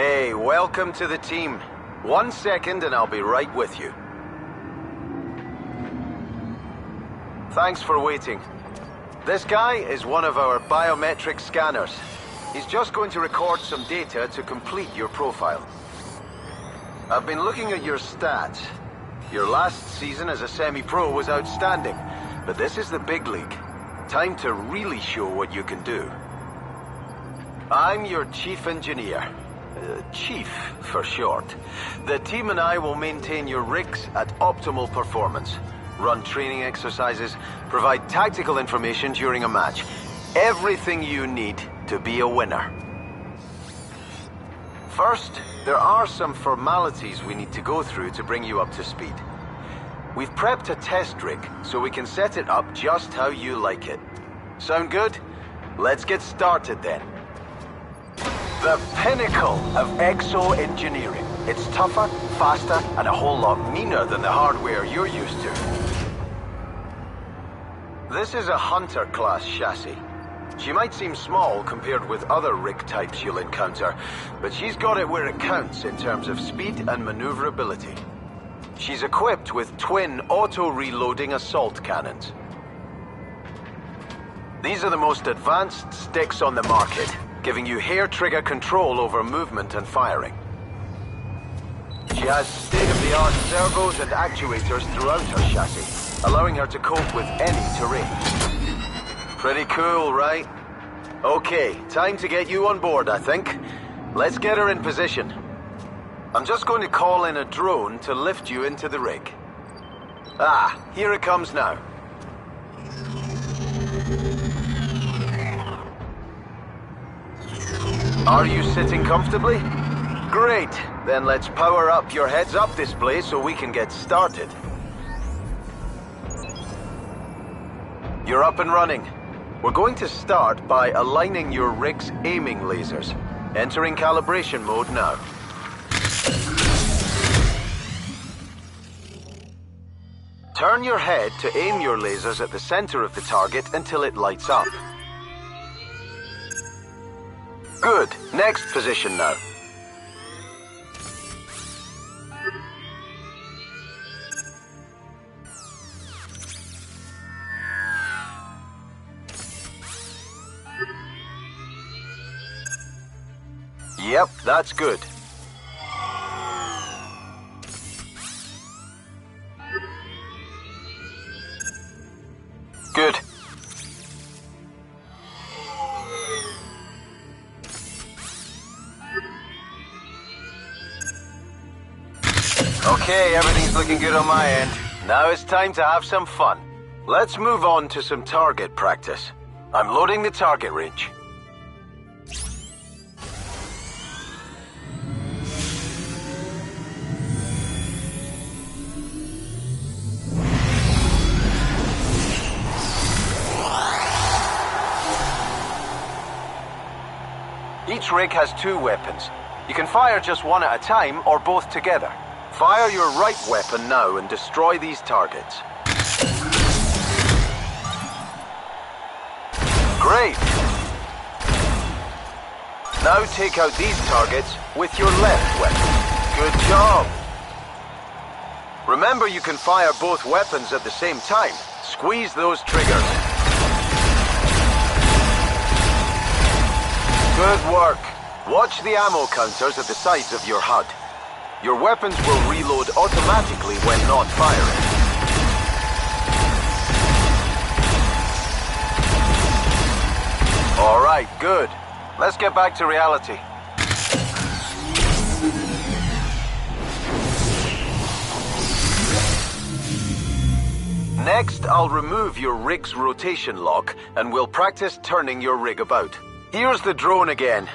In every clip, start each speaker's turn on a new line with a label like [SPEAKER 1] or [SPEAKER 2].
[SPEAKER 1] Hey, welcome to the team. 1 second and I'll be right with you. Thanks for waiting. This guy is one of our biometric scanners. He's just going to record some data to complete your profile. I've been looking at your stats. Your last season as a semi-pro was outstanding, but this is the big league. Time to really show what you can do. I'm your chief engineer. Chief, for short. The team and I will maintain your rigs at optimal performance, run training exercises, provide tactical information during a match. Everything you need to be a winner. First, there are some formalities we need to go through to bring you up to speed. We've prepped a test rig, so we can set it up just how you like it. Sound good? Let's get started then. The pinnacle of exo engineering. It's tougher, faster, and a whole lot meaner than the hardware you're used to. This is a Hunter class chassis. She might seem small compared with other rig types you'll encounter, but she's got it where it counts in terms of speed and maneuverability. She's equipped with twin auto-reloading assault cannons. These are the most advanced sticks on the market, giving you hair trigger control over movement and firing. She has state-of-the-art servos and actuators throughout her chassis, allowing her to cope with any terrain. Pretty cool, right? Okay, time to get you on board, I think. Let's get her in position. I'm just going to call in a drone to lift you into the rig. Ah, here it comes now. Are you sitting comfortably? Great, then let's power up your heads-up display so we can get started. You're up and running. We're going to start by aligning your rig's aiming lasers. Entering calibration mode now. Turn your head to aim your lasers at the center of the target until it lights up. Good. Next position now. Yep, that's good. Good. Okay, everything's looking good on my end. Now it's time to have some fun. Let's move on to some target practice. I'm loading the target range. Each rig has 2 weapons. You can fire just one at a time or both together. Fire your right weapon now and destroy these targets. Great! Now take out these targets with your left weapon. Good job! Remember, you can fire both weapons at the same time. Squeeze those triggers. Good work. Watch the ammo counters at the sides of your HUD. Your weapons will reload automatically when not firing. All right, good. Let's get back to reality. Next, I'll remove your rig's rotation lock and we'll practice turning your rig about. Here's the drone again.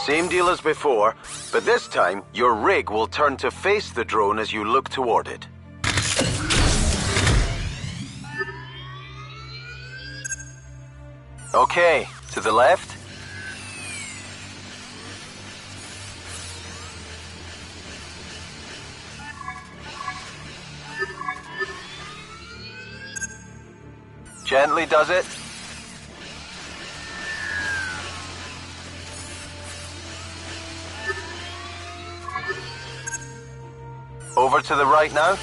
[SPEAKER 1] Same deal as before, but this time your rig will turn to face the drone as you look toward it. Okay, to the left. Gently does it. Over to the right now.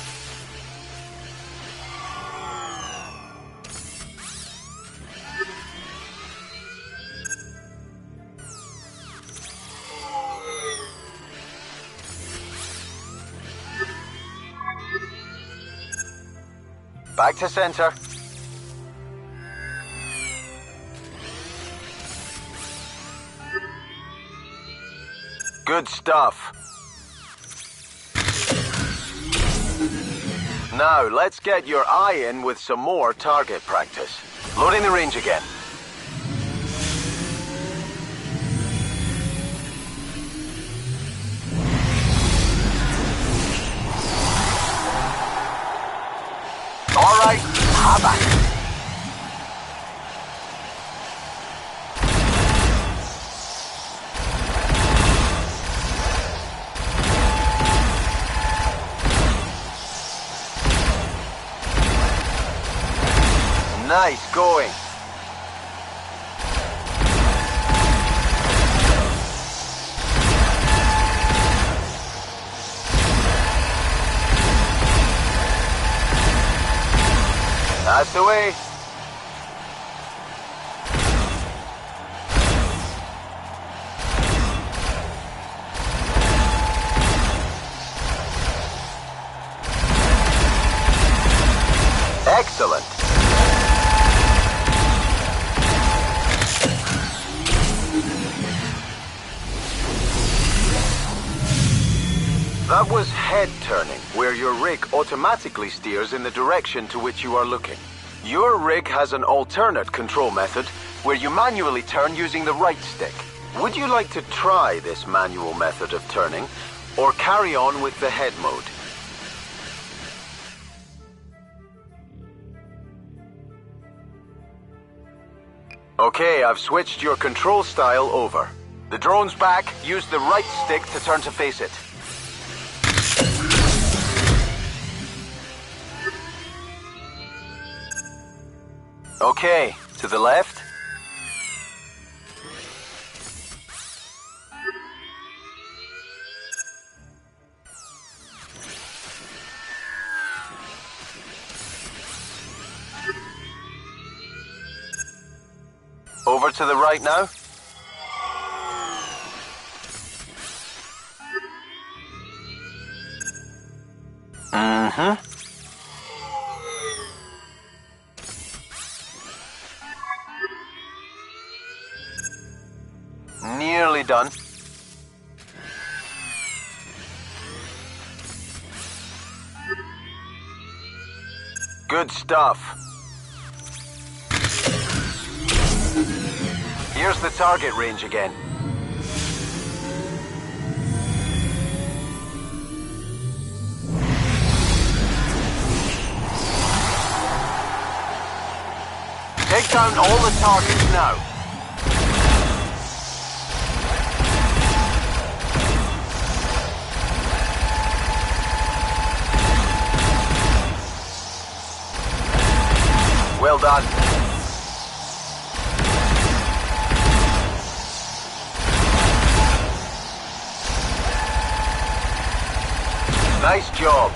[SPEAKER 1] Back to center. Good stuff. Now, let's get your eye in with some more target practice. Loading the range again. All right, havoc. Nice going. That's the way. Excellent. That was head turning, where your rig automatically steers in the direction to which you are looking. Your rig has an alternate control method, where you manually turn using the right stick. Would you like to try this manual method of turning, or carry on with the head mode? Okay, I've switched your control style over. The drone's back, use the right stick to turn to face it. Okay, to the left. Over to the right now. Mm-hmm. Nearly done. Good stuff. Here's the target range again. Take down all the targets now. Well done. Nice job.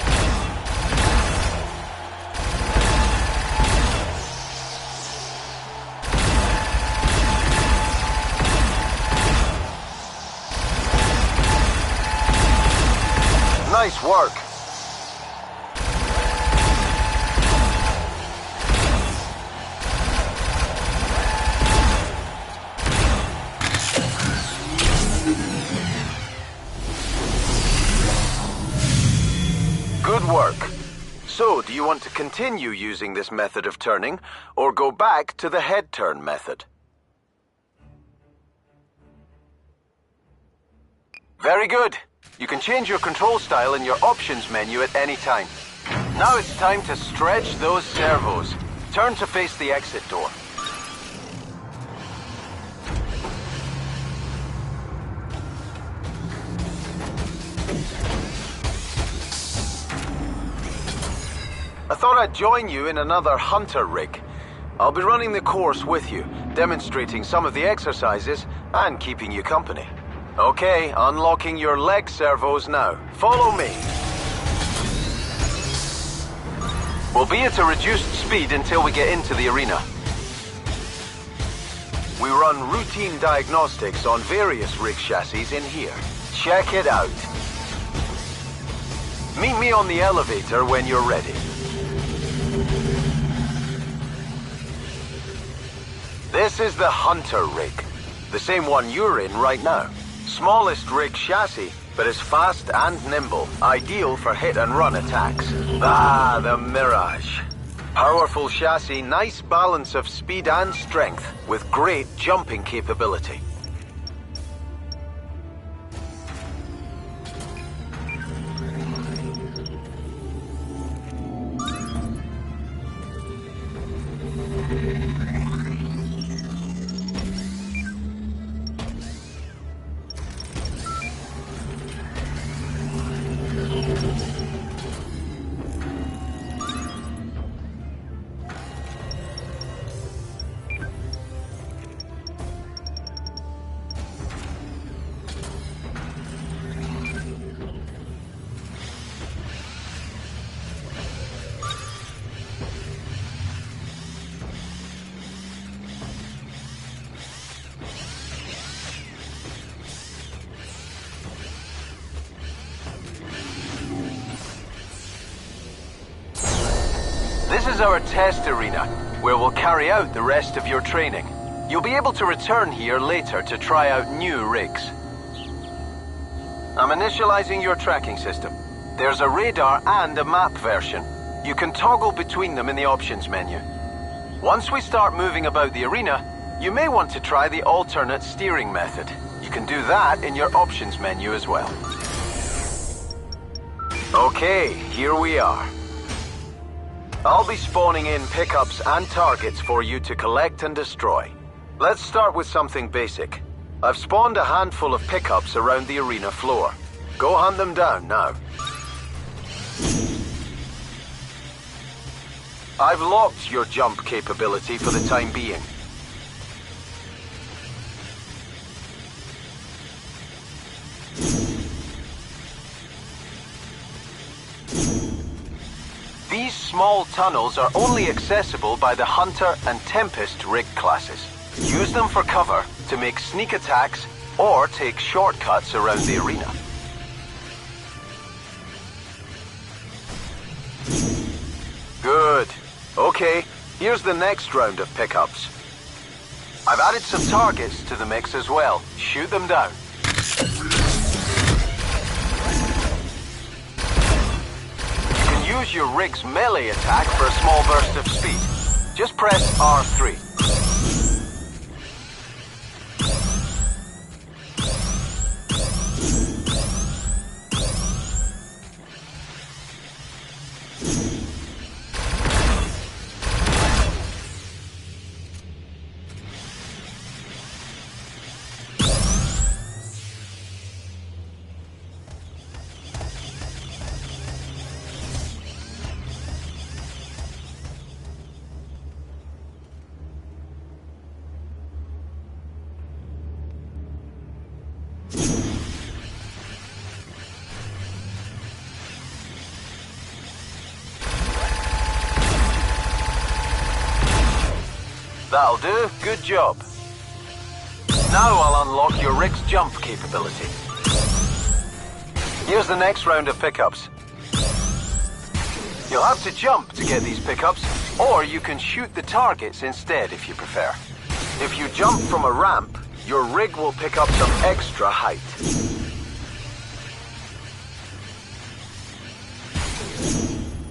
[SPEAKER 1] Nice work. Good work. So, do you want to continue using this method of turning, or go back to the head turn method? Very good. You can change your control style in your options menu at any time. Now it's time to stretch those servos. Turn to face the exit door. I thought I'd join you in another hunter rig. I'll be running the course with you, demonstrating some of the exercises and keeping you company. Okay, unlocking your leg servos now. Follow me. We'll be at a reduced speed until we get into the arena. We run routine diagnostics on various rig chassis in here. Check it out. Meet me on the elevator when you're ready. This is the Hunter rig, the same one you're in right now. Smallest rig chassis, but is fast and nimble, ideal for hit-and-run attacks. Ah, the Mirage. Powerful chassis, nice balance of speed and strength, with great jumping capability. This is our test arena, where we'll carry out the rest of your training. You'll be able to return here later to try out new rigs. I'm initializing your tracking system. There's a radar and a map version. You can toggle between them in the options menu. Once we start moving about the arena, you may want to try the alternate steering method. You can do that in your options menu as well. Okay, here we are. I'll be spawning in pickups and targets for you to collect and destroy. Let's start with something basic. I've spawned a handful of pickups around the arena floor. Go hunt them down now. I've locked your jump capability for the time being. These small tunnels are only accessible by the Hunter and Tempest rig classes. Use them for cover to make sneak attacks or take shortcuts around the arena. Good. Okay, here's the next round of pickups. I've added some targets to the mix as well. Shoot them down. Use your rig's melee attack for a small burst of speed. Just press R3. That'll do. Good job. Now I'll unlock your rig's jump capability. Here's the next round of pickups. You'll have to jump to get these pickups, or you can shoot the targets instead if you prefer. If you jump from a ramp, your rig will pick up some extra height.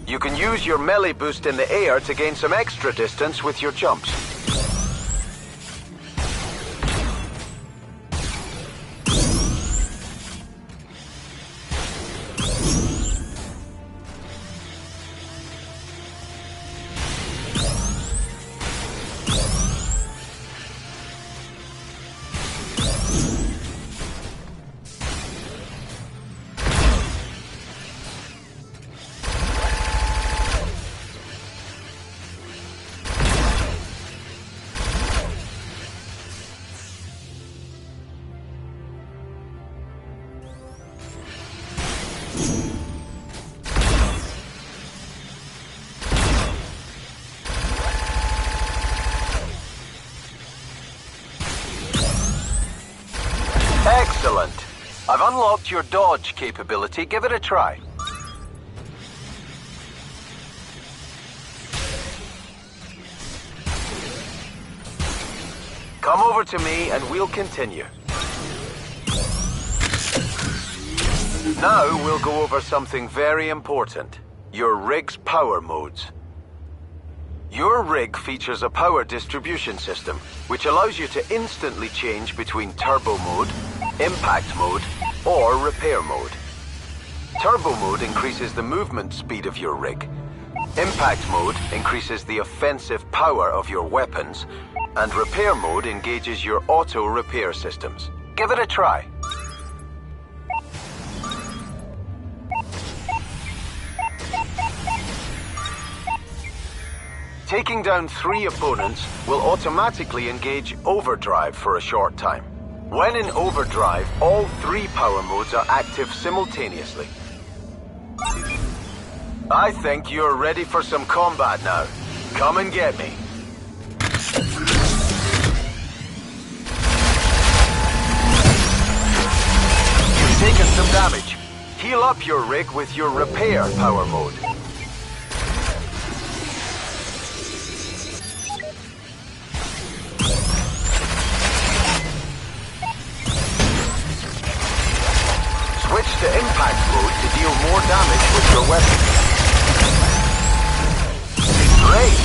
[SPEAKER 1] You can use your melee boost in the air to gain some extra distance with your jumps. Excellent. I've unlocked your dodge capability. Give it a try. Come over to me and we'll continue. Now we'll go over something very important. Your RIGS power modes. Your rig features a power distribution system, which allows you to instantly change between turbo mode, impact mode, or repair mode. Turbo mode increases the movement speed of your rig. Impact mode increases the offensive power of your weapons, and repair mode engages your auto repair systems. Give it a try. Taking down 3 opponents will automatically engage overdrive for a short time. When in overdrive, all 3 power modes are active simultaneously. I think you're ready for some combat now. Come and get me. You've taken some damage. Heal up your rig with your repair power mode. Switch to impact mode to deal more damage with your weapon. Great!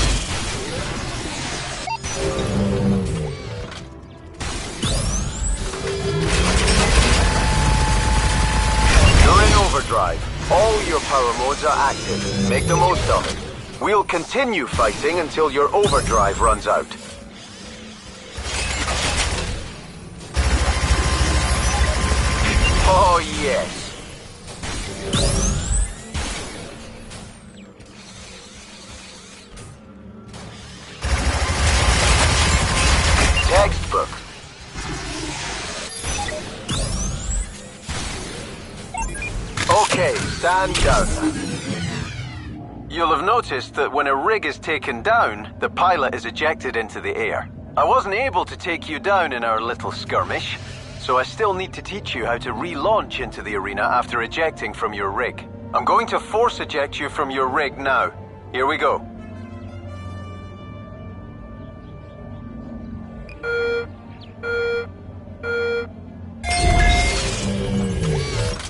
[SPEAKER 1] You're in overdrive. All your power modes are active. Make the most of it. We'll continue fighting until your overdrive runs out. Oh, yes. Textbook. Okay, stand down. You'll have noticed that when a rig is taken down, the pilot is ejected into the air. I wasn't able to take you down in our little skirmish, so I still need to teach you how to relaunch into the arena after ejecting from your rig. I'm going to force eject you from your rig now. Here we go.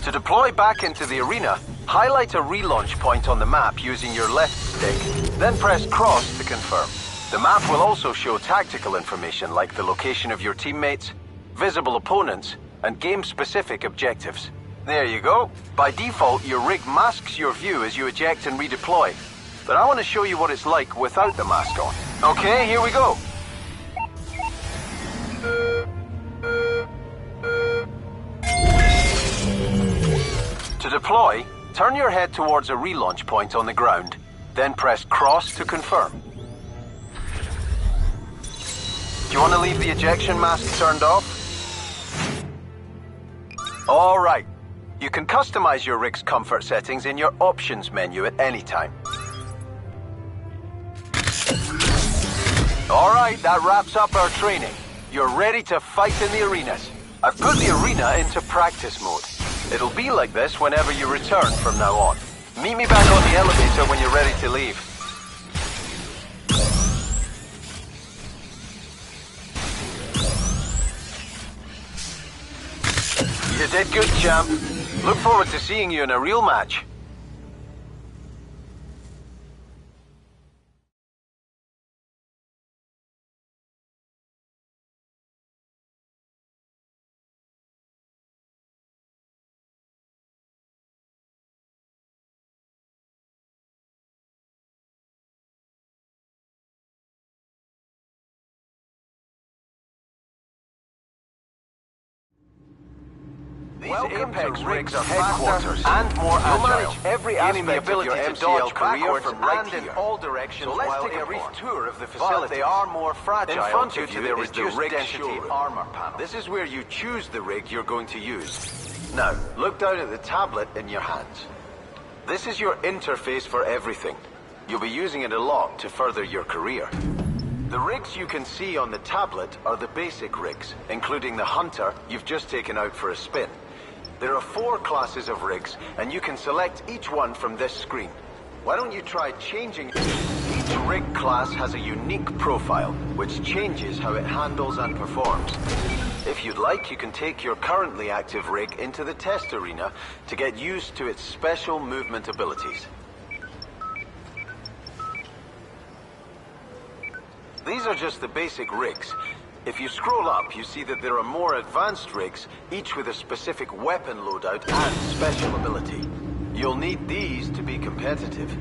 [SPEAKER 1] To deploy back into the arena, highlight a relaunch point on the map using your left stick, then press cross to confirm. The map will also show tactical information like the location of your teammates, visible opponents, and game-specific objectives. There you go. By default, your rig masks your view as you eject and redeploy. But I want to show you what it's like without the mask on. Okay, here we go. To deploy, turn your head towards a relaunch point on the ground, then press cross to confirm. Do you want to leave the ejection mask turned off? All right. You can customize your rig's comfort settings in your options menu at any time. All right, that wraps up our training. You're ready to fight in the arenas. I've put the arena into practice mode. It'll be like this whenever you return from now on. Meet me back on the elevator when you're ready to leave. You did good, champ. Look forward to seeing you in a real match. These Apex rigs are headquarters and more agile. Manage every aspect of your MCL career from right and in all directions. So let's take a brief tour of the facility. But they are more fragile. In front of you there is the rig density armor panel. This is where you choose the rig you're going to use. Now, look down at the tablet in your hands. This is your interface for everything. You'll be using it a lot to further your career. The rigs you can see on the tablet are the basic rigs, including the Hunter you've just taken out for a spin. There are 4 classes of rigs, and you can select each one from this screen. Why don't you try changing? Each rig class has a unique profile, which changes how it handles and performs. If you'd like, you can take your currently active rig into the test arena to get used to its special movement abilities. These are just the basic rigs. If you scroll up, you see that there are more advanced rigs, each with a specific weapon loadout and special ability. You'll need these to be competitive.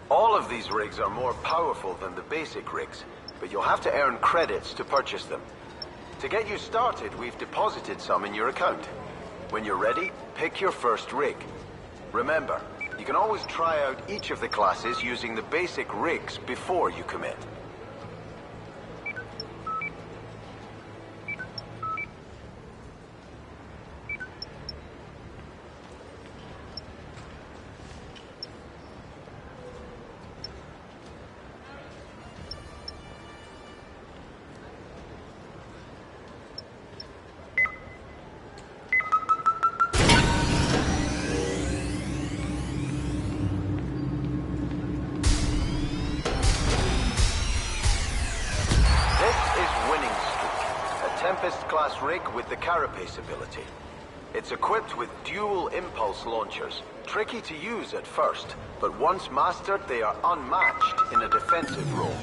[SPEAKER 1] All of these rigs are more powerful than the basic rigs, but you'll have to earn credits to purchase them. To get you started, we've deposited some in your account. When you're ready, pick your first rig. Remember, you can always try out each of the classes using the basic rigs before you commit. Tempest-class rig with the Carapace ability. It's equipped with dual impulse launchers. Tricky to use at first, but once mastered, they are unmatched in a defensive role.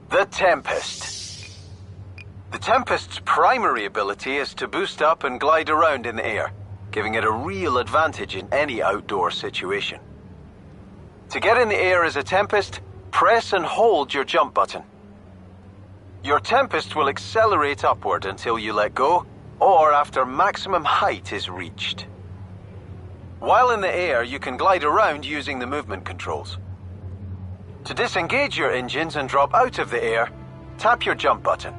[SPEAKER 1] The Tempest. The Tempest's primary ability is to boost up and glide around in the air, giving it a real advantage in any outdoor situation. To get in the air as a Tempest, press and hold your jump button. Your Tempest will accelerate upward until you let go, or after maximum height is reached. While in the air, you can glide around using the movement controls. To disengage your engines and drop out of the air, tap your jump button.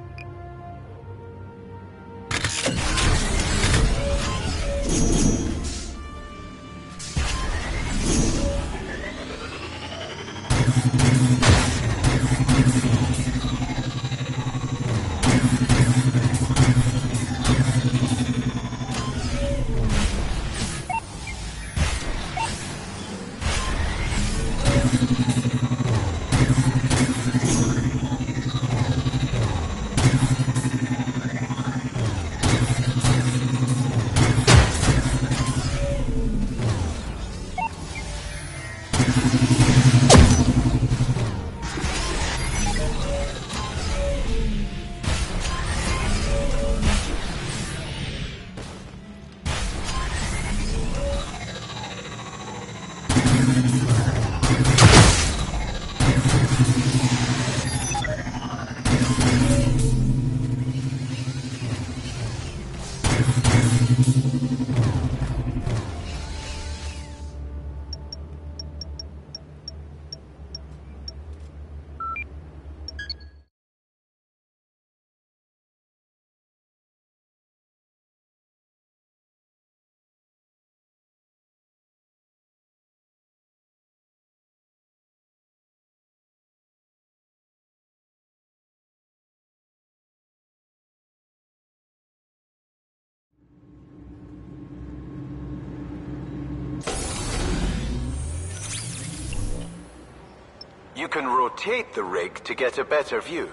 [SPEAKER 1] You can rotate the rig to get a better view.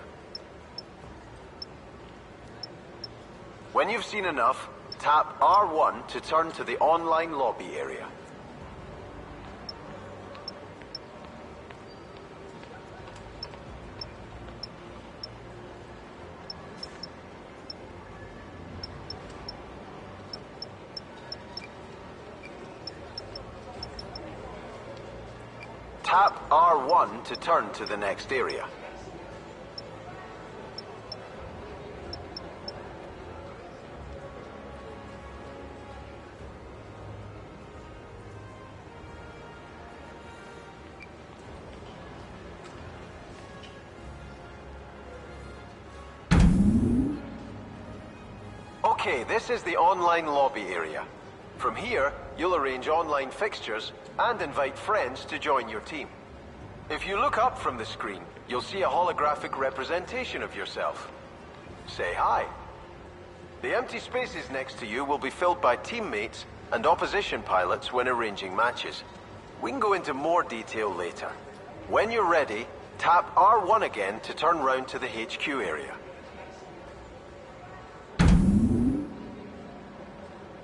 [SPEAKER 1] When you've seen enough, tap R1 to turn to the online lobby area. tap R1 to turn to the next area. Okay, this is the online lobby area. From here, you'll arrange online fixtures and invite friends to join your team. If you look up from the screen, you'll see a holographic representation of yourself. Say hi. The empty spaces next to you will be filled by teammates and opposition pilots when arranging matches. We can go into more detail later. When you're ready, tap R1 again to turn round to the HQ area.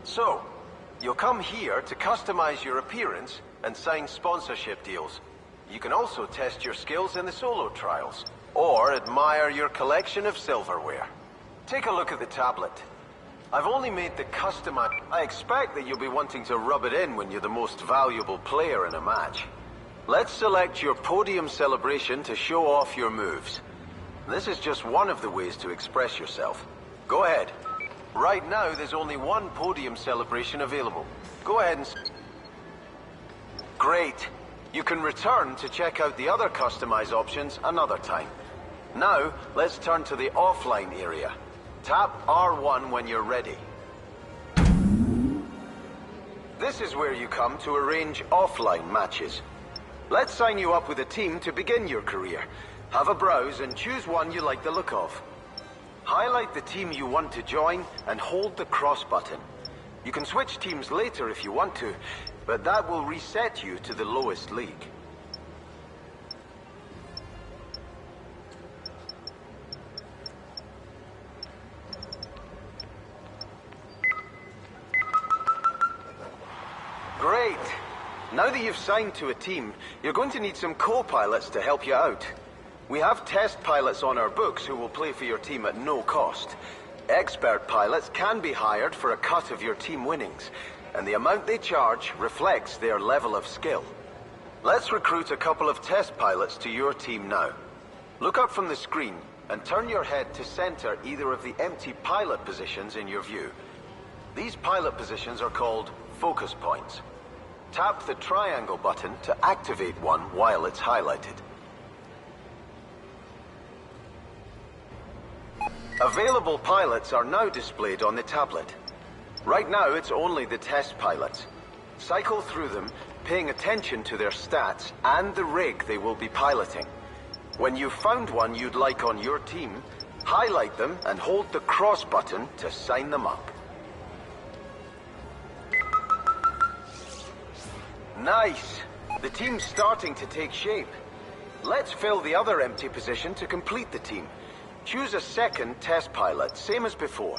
[SPEAKER 1] So, you'll come here to customize your appearance and sign sponsorship deals. You can also test your skills in the solo trials, or admire your collection of silverware. Take a look at the tablet. I've only made the customized. I expect that you'll be wanting to rub it in when you're the most valuable player in a match. Let's select your podium celebration to show off your moves. This is just one of the ways to express yourself. Go ahead. Right now, there's only one podium celebration available. Go ahead and... Great. You can return to check out the other customize options another time. Now, let's turn to the offline area. Tap R1 when you're ready. This is where you come to arrange offline matches. Let's sign you up with a team to begin your career. Have a browse and choose one you like the look of. Highlight the team you want to join and hold the cross button. You can switch teams later if you want to, but that will reset you to the lowest league. Great! Now that you've signed to a team, you're going to need some co-pilots to help you out. We have test pilots on our books who will play for your team at no cost. Expert pilots can be hired for a cut of your team winnings, and the amount they charge reflects their level of skill. Let's recruit a couple of test pilots to your team now. Look up from the screen and turn your head to center either of the empty pilot positions in your view. These pilot positions are called focus points. Tap the triangle button to activate one while it's highlighted. Available pilots are now displayed on the tablet. Right now, it's only the test pilots. Cycle through them, paying attention to their stats and the rig they will be piloting. When you've found one you'd like on your team, highlight them and hold the cross button to sign them up. Nice! The team's starting to take shape. Let's fill the other empty position to complete the team. Choose a second test pilot, same as before.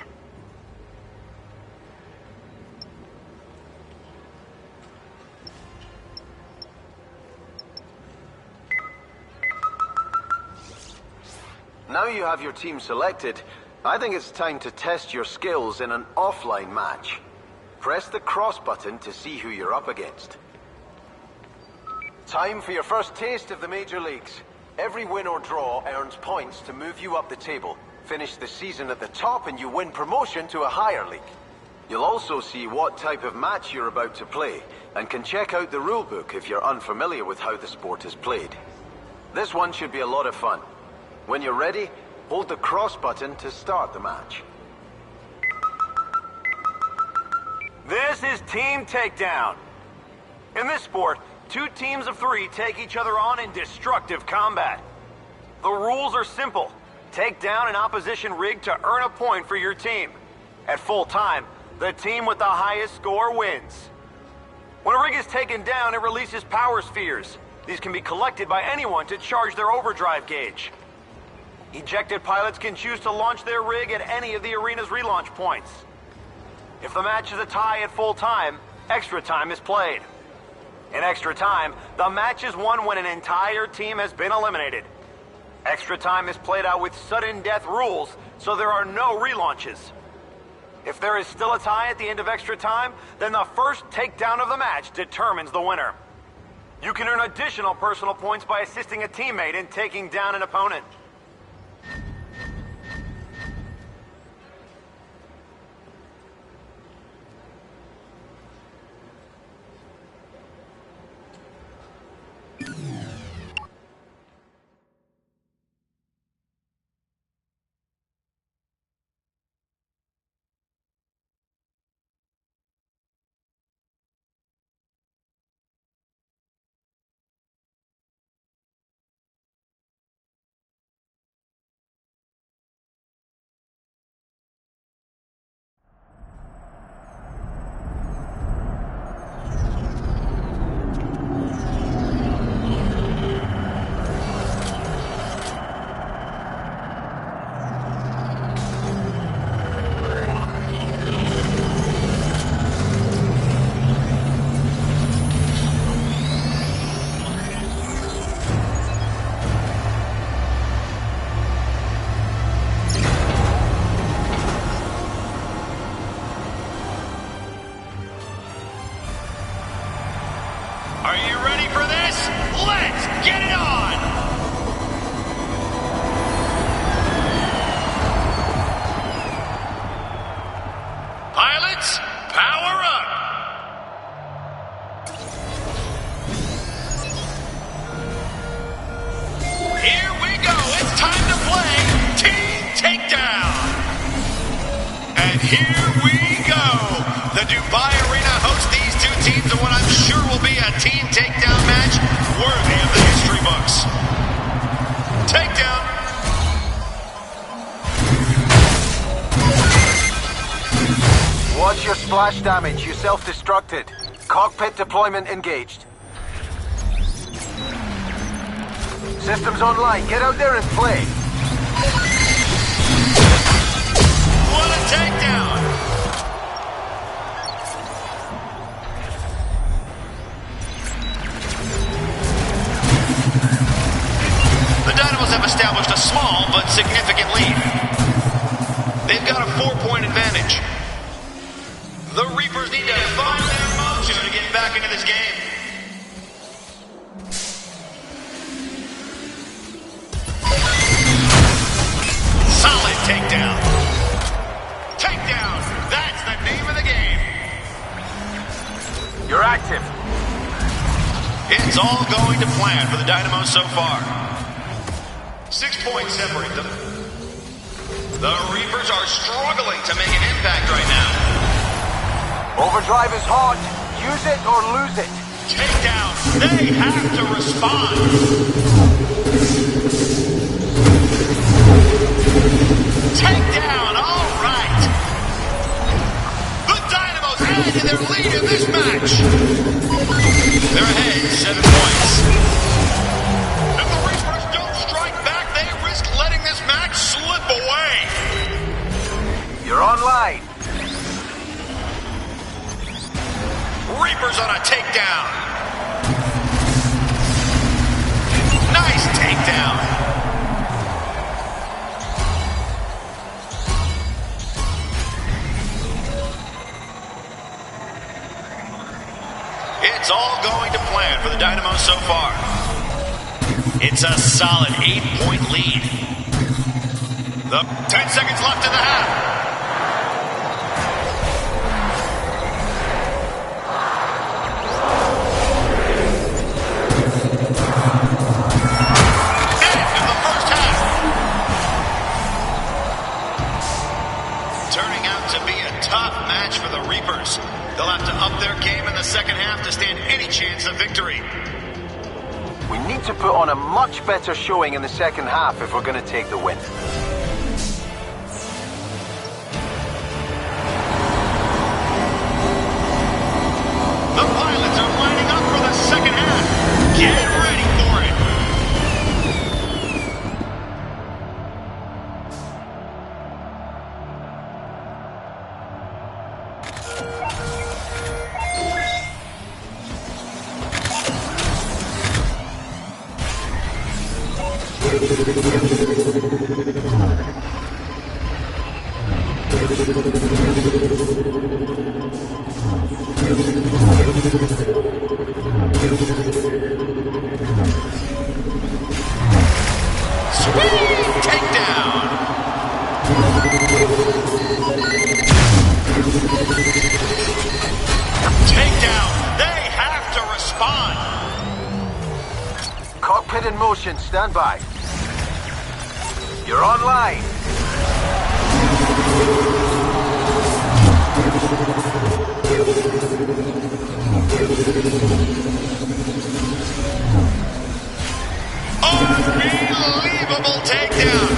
[SPEAKER 1] Now you have your team selected, I think it's time to test your skills in an offline match. Press the cross button to see who you're up against. Time for your first taste of the major leagues. Every win or draw earns points to move you up the table. Finish the season at the top and you win promotion to a higher league. You'll also see what type of match you're about to play, and can check out the rulebook if you're unfamiliar with how the sport is played. This one should be a lot of fun. When you're ready, hold the cross button to start the match.
[SPEAKER 2] This is Team Takedown. In this sport, 2 teams of 3 take each other on in destructive combat. The rules are simple. Take down an opposition rig to earn a point for your team. At full time, the team with the highest score wins. When a rig is taken down, it releases power spheres. These can be collected by anyone to charge their overdrive gauge. Ejected pilots can choose to launch their rig at any of the arena's relaunch points. If the match is a tie at full time, extra time is played. In extra time, the match is won when an entire team has been eliminated. Extra time is played out with sudden death rules, so there are no relaunches. If there is still a tie at the end of extra time, then the first takedown of the match determines the winner. You can earn additional personal points by assisting a teammate in taking down an opponent.
[SPEAKER 3] Are you ready for this? Let's get it on! Pilots, power up! Here we go. It's time to play Team Takedown. And here we go. The Dubai Arena hosts these two teams in what I'm sure will be a team takedown match worthy of the history books. Takedown.
[SPEAKER 1] Watch your splash damage. You self-destructed. Cockpit deployment engaged. Systems online. Get out there and play.
[SPEAKER 3] What a takedown. The Dynamos have established a small but significant lead. They've got a 4-point advantage. The Reapers need to find their mojo to get back into this game. Solid takedown. Takedown. That's the name of the game.
[SPEAKER 1] You're active.
[SPEAKER 3] It's all going to plan for the Dynamos so far. 6 points separate them. The Reapers are struggling to make an impact right now.
[SPEAKER 1] Overdrive is hot. Use it or lose it.
[SPEAKER 3] Takedown. They have to respond. Takedown. All right. The Dynamos add to their lead in this match. They're ahead 7 points. If the Reapers don't strike back, they risk letting this match slip away.
[SPEAKER 1] You're online.
[SPEAKER 3] Reapers on a takedown. Nice takedown. It's all going to plan for the Dynamos so far. It's a solid 8-point lead. The 10 seconds left in the half. For the Reapers. They'll have to up their game in the second half to stand any chance of victory.
[SPEAKER 1] We need to put on a much better showing in the second half if we're going to take the win.
[SPEAKER 3] The pilots are lining up for the second half. Get ready for it. Takedown. They have to respond.
[SPEAKER 1] Cockpit in motion, stand by. You're online.
[SPEAKER 3] Unbelievable takedown.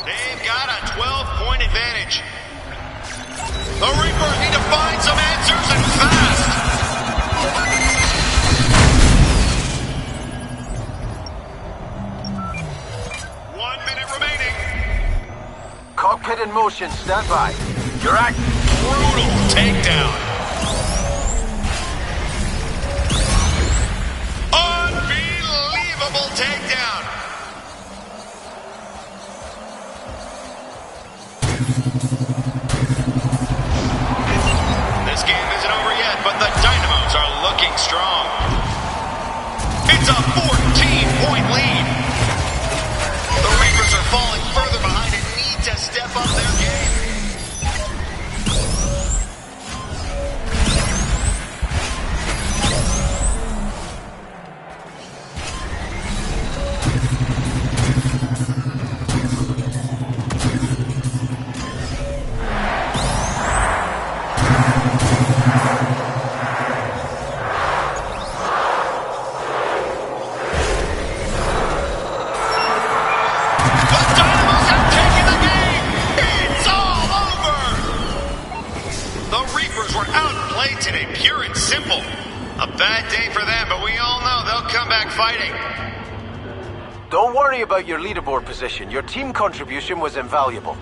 [SPEAKER 3] They've got a 12-point advantage. The Reapers need to find some answers and fast. One minute remaining.
[SPEAKER 1] Cockpit in motion, stand by. You're active.
[SPEAKER 3] Brutal takedown. Unbelievable takedown. This game isn't over yet, but the Dynamos are looking strong. It's a 14-point lead. The Reapers are falling further behind and need to step up their game. Today, pure and simple. A bad day for them, but we all know they'll come back fighting.
[SPEAKER 1] Don't worry about your leaderboard position. Your team contribution was invaluable.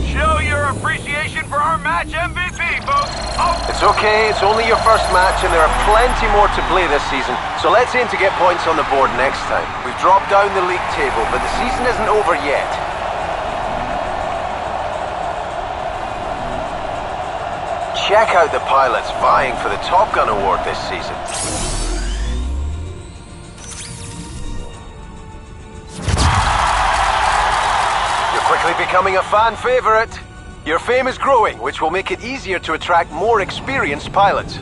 [SPEAKER 2] Show your appreciation for our match MVP, folks. Oh.
[SPEAKER 1] It's okay, it's only your first match and there are plenty more to play this season, so let's aim to get points on the board next time. We've dropped down the league table, but the season isn't over yet. Check out the pilots vying for the Top Gun award this season. You're quickly becoming a fan favorite. Your fame is growing, which will make it easier to attract more experienced pilots.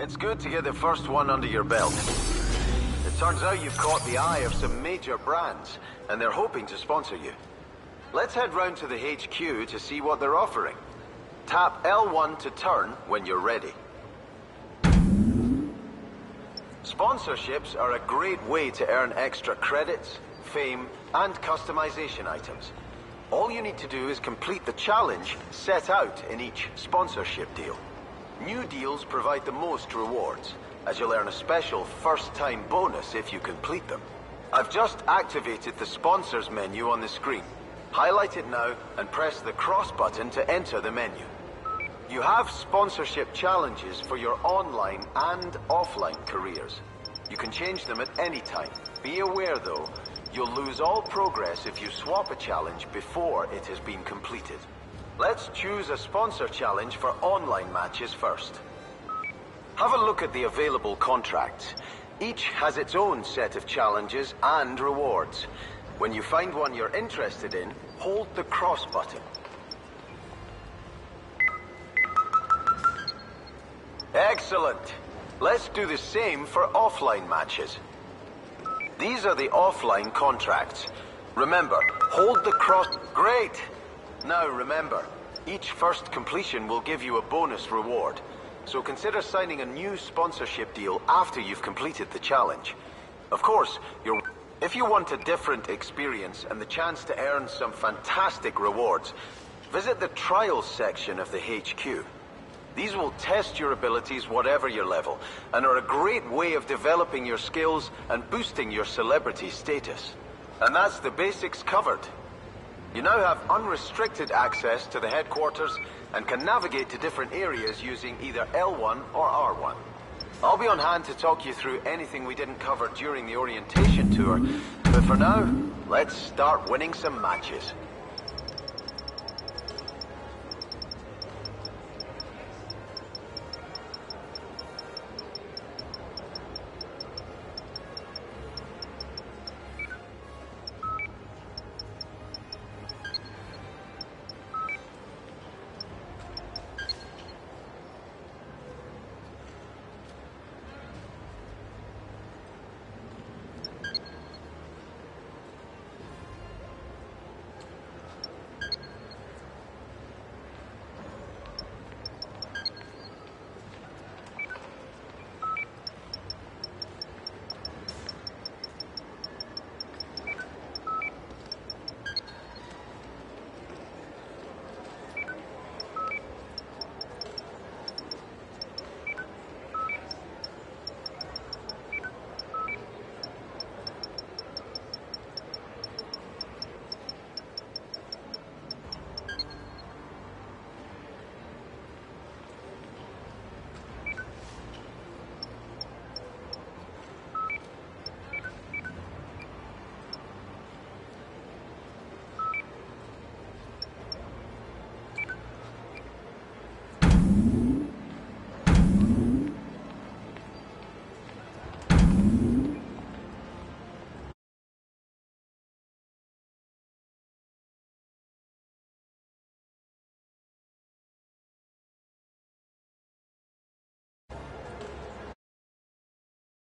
[SPEAKER 1] It's good to get the first one under your belt. It turns out you've caught the eye of some major brands, and they're hoping to sponsor you. Let's head round to the HQ to see what they're offering. Tap L1 to turn when you're ready. Sponsorships are a great way to earn extra credits, fame, and customization items. All you need to do is complete the challenge set out in each sponsorship deal. New deals provide the most rewards, as you'll earn a special first-time bonus if you complete them. I've just activated the sponsors menu on the screen. Highlight it now and press the cross button to enter the menu. You have sponsorship challenges for your online and offline careers. You can change them at any time. Be aware though, you'll lose all progress if you swap a challenge before it has been completed. Let's choose a sponsor challenge for online matches first. Have a look at the available contracts. Each has its own set of challenges and rewards. When you find one you're interested in, hold the cross button. Excellent. Let's do the same for offline matches. These are the offline contracts. Remember, hold the cross... Great! Now remember, each first completion will give you a bonus reward. So consider signing a new sponsorship deal after you've completed the challenge. Of course, if you want a different experience and the chance to earn some fantastic rewards, visit the Trials section of the HQ. These will test your abilities whatever your level, and are a great way of developing your skills and boosting your celebrity status. And that's the basics covered. You now have unrestricted access to the headquarters and can navigate to different areas using either L1 or R1. I'll be on hand to talk you through anything we didn't cover during the orientation tour, but for now, let's start winning some matches.